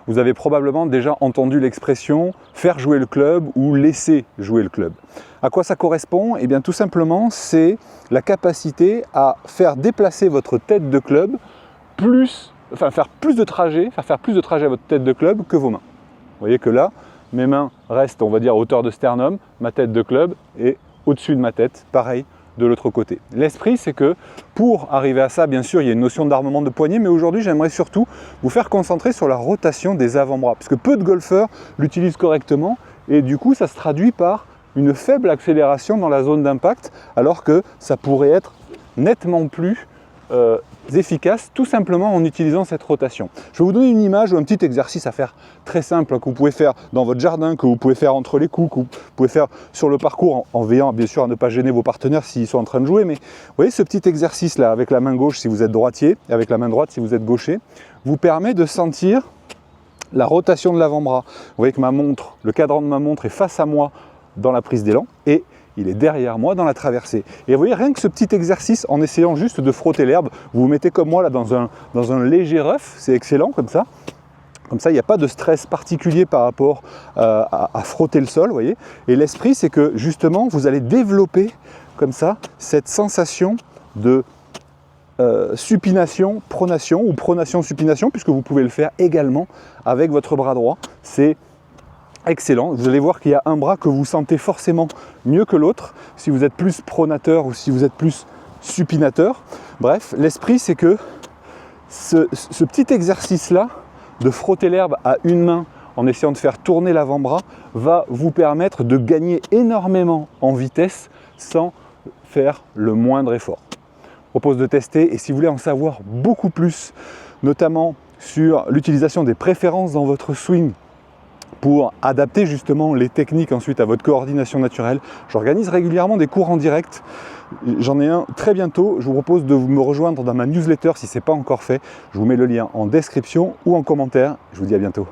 vous avez probablement déjà entendu l'expression « faire jouer le club » ou « laisser jouer le club ». À quoi ça correspond? Eh bien tout simplement, c'est la capacité à faire déplacer votre tête de club faire plus de trajets à votre tête de club que vos mains. Vous voyez que là, mes mains restent, on va dire, à hauteur de sternum, ma tête de club est au-dessus de ma tête, pareil de l'autre côté. L'esprit, c'est que pour arriver à ça, bien sûr, il y a une notion d'armement de poignet, mais aujourd'hui, j'aimerais surtout vous faire concentrer sur la rotation des avant-bras, parce que peu de golfeurs l'utilisent correctement, et du coup, ça se traduit par une faible accélération dans la zone d'impact, alors que ça pourrait être nettement plus efficace, tout simplement en utilisant cette rotation. Je vais vous donner une image ou un petit exercice à faire très simple que vous pouvez faire dans votre jardin, que vous pouvez faire entre les coups, que vous pouvez faire sur le parcours en veillant bien sûr à ne pas gêner vos partenaires s'ils sont en train de jouer. Mais vous voyez ce petit exercice là avec la main gauche si vous êtes droitier et avec la main droite si vous êtes gaucher, vous permet de sentir la rotation de l'avant-bras. Vous voyez que ma montre, le cadran de ma montre est face à moi dans la prise d'élan et il est derrière moi dans la traversée. Et vous voyez, rien que ce petit exercice, en essayant juste de frotter l'herbe, vous vous mettez comme moi là dans un léger rough, c'est excellent comme ça. Comme ça, il n'y a pas de stress particulier par rapport à frotter le sol, vous voyez. Et l'esprit, c'est que justement, vous allez développer comme ça cette sensation de supination, pronation ou pronation-supination, puisque vous pouvez le faire également avec votre bras droit. C'est excellent, vous allez voir qu'il y a un bras que vous sentez forcément mieux que l'autre, si vous êtes plus pronateur ou si vous êtes plus supinateur. Bref, l'esprit c'est que ce petit exercice-là, de frotter l'herbe à une main en essayant de faire tourner l'avant-bras, va vous permettre de gagner énormément en vitesse sans faire le moindre effort. Je vous propose de tester et si vous voulez en savoir beaucoup plus, notamment sur l'utilisation des préférences dans votre swing, pour adapter justement les techniques ensuite à votre coordination naturelle. J'organise régulièrement des cours en direct. J'en ai un très bientôt. Je vous propose de me rejoindre dans ma newsletter si ce n'est pas encore fait. Je vous mets le lien en description ou en commentaire. Je vous dis à bientôt.